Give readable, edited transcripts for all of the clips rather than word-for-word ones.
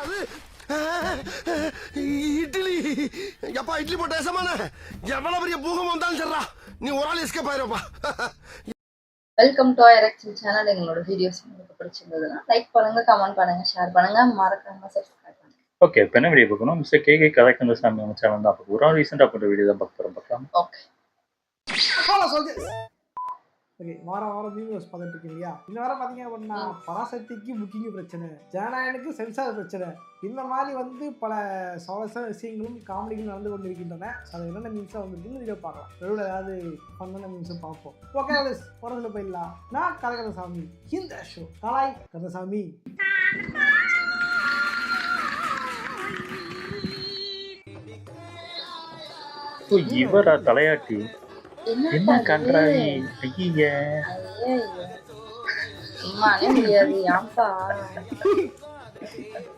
அது இட்லி எப்பா இட்லி போட்ட ஏசமான எவ்வளவு பெரிய பூகம் வந்தாலும் சரிடா நீ ஒரு ஆள் எஸ்கேப் ஆயிருப்பா. வெல்கம் டு ஐரக்ஷன் சேனல். எங்களோட வீடியோஸ் உங்களுக்கு பிடிச்சிருந்ததுன்னா லைக் பண்ணுங்க, கமெண்ட் பண்ணுங்க, ஷேர் பண்ணுங்க, மறக்காம சப்ஸ்கிரைப் பண்ணுங்க. ஓகே, இப்போ என்ன வீடியோ பார்க்கணும்? மிஸ்டர் கேகே கலைக்கந்தசாமி நம்ம சேனல் தான் பார்க்க போகிறோம். ரீசெண்டாக போட்ட வீடியோ தான் பார்க்கலாம். ஓகே ஓகே, வாரம் வீடியோஸ் பார்த்துட்டு இருக்கு இல்லையா? இந்த வாரம் பார்த்தீங்க அப்படின்னா பராசக்திக்கு புக்கிங் பிரச்சனை, ஜனநாயகனுக்கு சென்சார் பிரச்சனை, இந்த மாதிரி பல சவாலான விஷயங்களும் காமெடிகளும் நடந்து கொண்டிருக்கின்றன. அது என்னென்ன மீன்ஸாக வந்துருக்குன்னு வீடியோ பார்க்கலாம். நடுவில் ஏதாவது பண்ண மீன்ஸும் பார்ப்போம். ஓகே, உரத்தில் போயிடலாம். நான் கலைக்கந்தசாமி. இந்த ஷோ கலாய் கந்தசாமி. இவரா தலையாட்டி என்ன கண்டாரி? ஐய சும்மானே முடியாது. ஏன்பா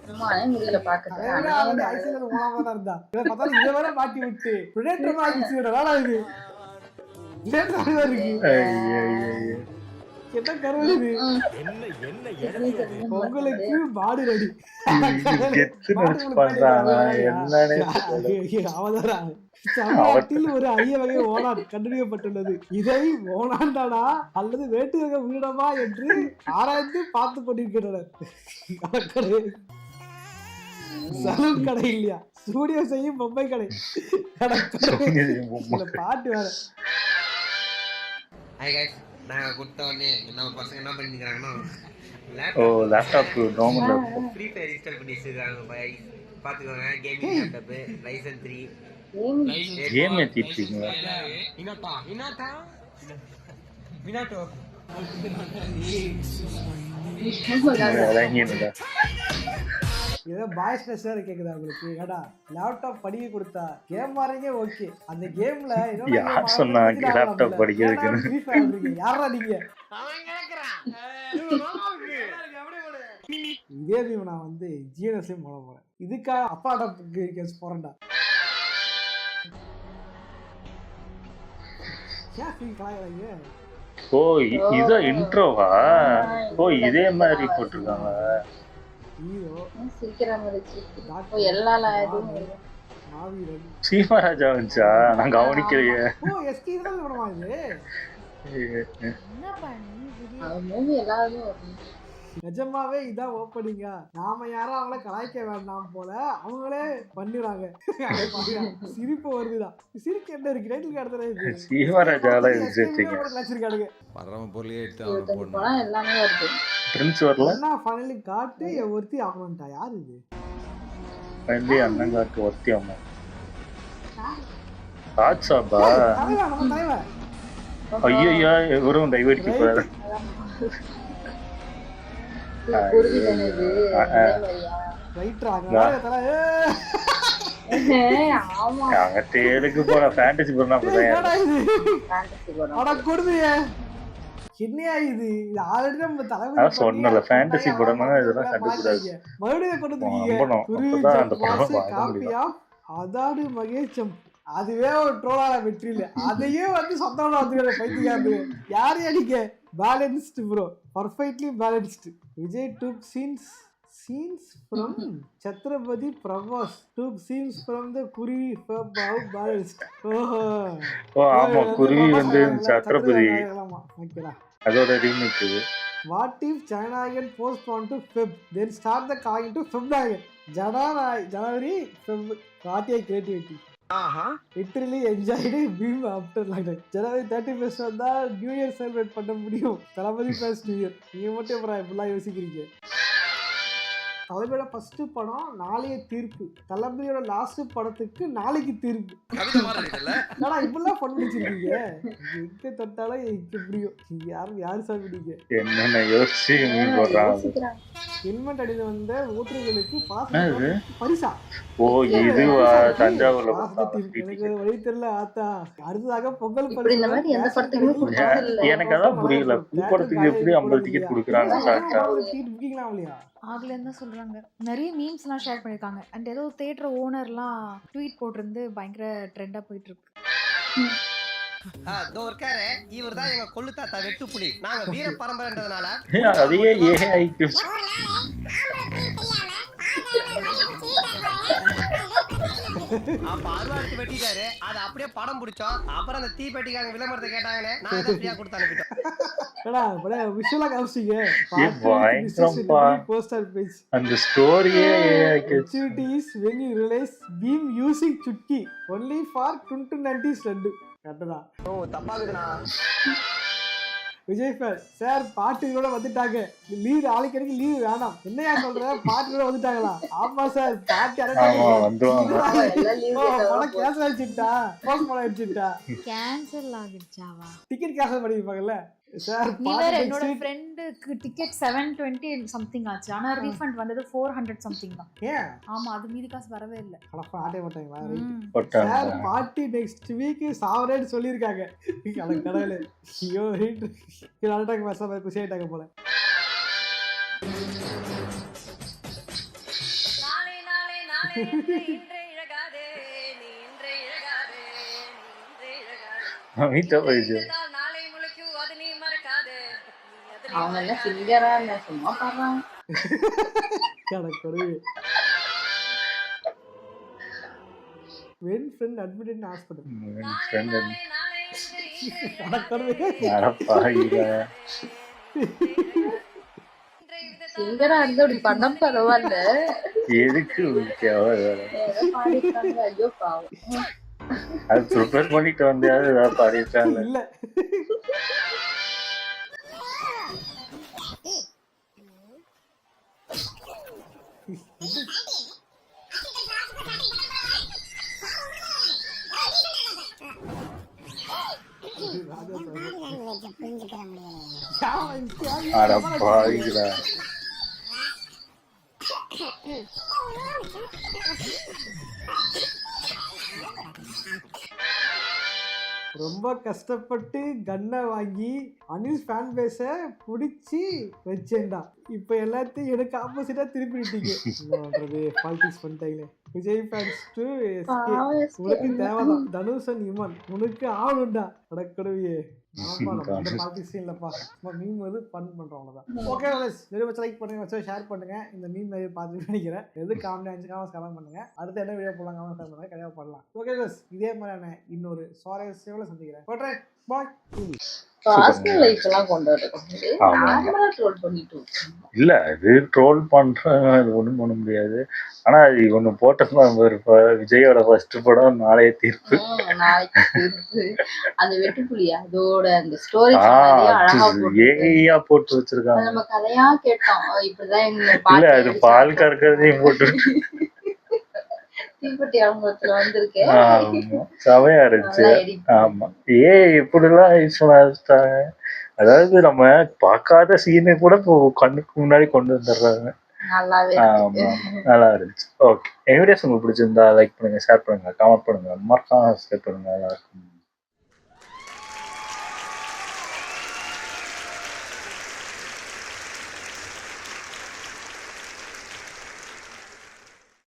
சும்மானே முடியல பாக்குறது. மாட்டி விட்டு உங்களுக்கு பாடு ரெடி அவதாரம் தமிழ்நாட்டில் ஒரு அரிய வகை ஓணான் கண்டறியப்பட்டுள்ளது. இதை ஓணாண்டானா அல்லது வேட்டு வகை வீடமா என்று ஆராய்ந்து பார்த்து கொண்டிருக்கின்றனர். சலூன் கடை இல்லையா, ஸ்டூடியோ செய்யும் பொம்மை கடை. பாட்டு வேற. நாங்க கொடுத்தோடனே நம்ம பசங்க என்ன பண்ணிக்கிறாங்கன்னா laptop normal Free Fire install பண்ணி வச்சிருக்காங்க. பாத்துக்கோங்க, கேமிங் லேப்டாப் லைசன் 3 கேம் ஏத்திட்டீங்க. ஏதோ பாய்ஸ் வேற கேக்குதா உங்களுக்கு? ஏடா லேப்டாப் படிக்க கொடுத்தா கேம் மாறீங்க. ஓகே, அந்த கேம்ல யார் சொன்னா லேப்டாப் படிக்கிறதுக்கு? யாரா நீங்க? இதே நான் ஜிஎன்எஸ்லயும் போட போறேன். இதுக்காக அப்பாட்ட கேஸ் போறேன்டா. ஓ, இதான் இன்ட்ரோவா? ஓ, இதே மாதிரி போட்டிருக்காங்க. சீமாராஜா வந்துச்சா? நான் கவனிக்கலையே. நிஜமாவே இதான் ஓப்பனிங்கா? நாம யாரும் அவங்கள கலாய்க்க வேண்டாம் போல அவங்களே பண்ணிடுறாங்க. சிரிப்பு வருதுதான். சிரிக்க என்ன இருக்கு? ரைட்டில் காட்டுறது சீமாராஜால வச்சிருக்கானுங்க. பரம பொருளையே எடுத்து எல்லாமே வருது. பிரின்ஸ் வரல. நான் ஃபைனலி காட்டு ஒருத்தி ஆகணும்டா. யார் இது? ஃபைனலி அண்ணன் காட்டு ஒருத்தி அம்மா. ராஜ்சாபா? நம்ம தலைவன். ஐயா, இவரும் டைவர்ட் கீப்பர். அதாடு மகேஷம். அதுவே ஒரு ட்ரோலான வெற்றி இல்ல. அதையே சொந்தமா பைத்தியாரு. யாரு அடிக்க? Balanced bro, perfectly balanced. Vijay took scenes from Chhatrapati Prabhas, took scenes from the Kuruvi how balanced. ஓ ஆமா, குருவி சத்ரபதி அதோட ரீமேக் இது. What if Jananayagan postponed to Feb, then start the calling to February? January, Feb. What a creativity. Literally enjoyed being after lockdown. January 31st வந்தா new year celebrate பண்ண முடியும். தளபதி plus new year. நீங்க மட்டும் இப்பெல்லாம் யோசிக்கிறீங்க? தளபதியோட first படம் நாளைய தீர்ப்பு, தளபதியோட லாஸ்ட் படத்துக்கு நாளைக்கு தீர்ப்பு. இப்பெல்லாம் பண்ணி வச்சிருக்கீங்க. எங்க தொட்டாலும் எனக்கு புரியும். யாரு சாப்பிட்டீங்க? என்னென்ன யோசிச்சு ஹெல்மெட் அடியில் வந்த ஓட்டுநர்களுக்கு பரிசா? ஓ, இதுவா? தஞ்சாவூர்ல எனக்கு வழி தெரியல ஆத்தா. அடுத்ததாக பொங்கல் எனக்கு அதான் புரியல. படத்துக்கு எப்படி 50 டிக்கெட் கொடுக்குறாங்க? புக்கிங்லாம் இல்லையா? ஆகலன்னு தான் சொல்றாங்க. நிறைய மீம்ஸ்லாம் ஷேர் பண்ணிருக்காங்க. அண்ட் ஏதோ தியேட்டர் ஓனர்லாம் ட்வீட் போட்டிருந்து பயங்கர ட்ரெண்டா போயிட்டு இருக்கு. இவர் தான் எங்க கொள்ளு தாத்தா வெட்டுப்புலி. நாங்க வீர பரம்பரைன்றதுனால அதையே ஏஐக்கு அப்ப அருவா எடுத்து வெட்டிட்டாரு. அது அப்படியே படம் பிடிச்சோம். அப்புறம் அந்த தீப்பெட்டிக்காரங்க விளம்பரத்தை கேட்டாங்கன்னு நான் அதை ஃப்ரீயா கொடுத்து அனுப்பிட்டோம். விஷுவலா காமிச்சிங்க பயங்கரம்ப்பா. போஸ்டர் பேஜ் அந்த ஸ்டோரியே opportunities when you realize beam using chutki only for 2090s laddu கரெக்டா ஓ தப்பாகுதுண்ணா. விஜய் சார் பாட்டு கூட வந்துட்டாங்க லீவ் நாளைக்கு எனக்கு லீவ் வேணாம் என்னையா சொல்ற பாட்டு கூட வந்துட்டாங்களா ஆமா சார் பாட்டு ஆமா வந்துருவாங்க. படம் கேன்சல் ஆயிடுச்சுட்டா போஸ்ட்போன் ஆயிடுச்சுட்டா கேன்சல் ஆகிடுச்சாவா? டிக்கெட் கேன்சல் பண்ணிருப்பாங்கல்ல சார் நீ வேற என்னோட ஃப்ரெண்டுக்கு டிக்கெட் 720 சம்திங் ஆச்சு. ஆனா ரீஃபண்ட் வந்தது 400 சம்திங் தான். ஏன் ஆமா, அது மீதி காசு வரவே இல்ல. கலப்பா ஆட்டே மாட்டாங்களா போட்டாங்க. சார் பார்ட்டி நெக்ஸ்ட் வீக் சாவரேன்னு சொல்லியிருக்காங்க. கடவுளே ஐயோ அழட்டாங்க பேசாம குசி ஆயிட்டாங்க போல. அமிதா பைஜு அவங்க என்ன சிங்கரா என்ன சும்மா பாடுறாங்க. when friend admitted in hospital சிங்கரா இருந்து அப்படி பண்ண பரவாயில்ல. எதுக்கு ஏதோ பாடிருக்காங்க. ஐயோ பாவம். அது ப்ரிப்பேர் பண்ணிட்டு வந்து ஏதாவது பாடிருக்காங்க. இல்ல அடப்பாவிகளா. ரொம்ப கஷ்டப்பட்டு கன்னை வாங்கி அனில் ஃபேன் பேஸ பிடிச்சி வச்சேன்டா. இப்ப எல்லாத்தையும் எனக்கு ஆப்போசிட்டா திருப்பிட்டீங்க. பாலிடிக்ஸ் பண்ணிட்டாங்களே. விஜய் ஃபேன்ஸ் டு உனக்கு தேவைதான். தனுஷன் இமன் உனக்கு ஆளுண்டா கடற்கடவையே. ஆமா நம்ம பாலிடிக்ஸ் இல்லப்பா, சும்மா மீம் வந்து ஃபன் பண்றோம் அவ்வளவுதான். ஓகே நிறைய லைக் பண்ணுங்க, வச்சு ஷேர் பண்ணுங்க. இந்த மீம் நிறைய பார்த்து நினைக்கிறேன். எது காமெடி ஆச்சு கமெண்ட் பண்ணுங்க. அடுத்து என்ன வீடியோ போடலாம் கமெண்ட் பண்ணுங்க, கண்டிப்பா பண்ணலாம். ஓகே இதே மாதிரியான இன்னொரு சுவாரஸ்யமா சந்திக்கிறேன். போட்றேன் பாய். பர்சனல் லைஃப் எல்லாம் கொண்டு வரது நார்மலா ட்ரோல் பண்ணிட்டு இல்ல இது ட்ரோல் பண்றாங்க, அது ஒண்ணும் பண்ண முடியாது. ஆனா அது ஒண்ணு போட்டோம்னா விஜயோட ஃபர்ஸ்ட் படம் நாளைய தீர்ப்பு. நாளைக்கு தீர்ப்பு அந்த வெட்டுப்புலி அதோட அந்த ஸ்டோரி அழகா ஏஐயா போட்டு வச்சிருக்காங்க. நம்ம கதையா கேட்டோம். இப்படிதான் இல்ல அது பால் கறக்கிறதையும் போட்டு தீப்பெட்டி அலங்கத்துல வந்திருக்கேன். செமையா இருந்துச்சு. ஆமா இப்படிலாம் யூஸ் பண்ண ஆரம்பிச்சிட்டாங்க. அதாவது நம்ம பார்க்காத சீனை கூட இப்போ கண்ணுக்கு முன்னாடி கொண்டு வந்துடுறாங்க. ஆமா நல்லா இருந்துச்சு. ஓகே வீடியோஸ் உங்களுக்கு பிடிச்சிருந்தா லைக் பண்ணுங்க, ஷேர் பண்ணுங்க, கமெண்ட் பண்ணுங்க, மறக்காம சப்ஸ்கிரைப் பண்ணுங்க. எல்லாருக்கும்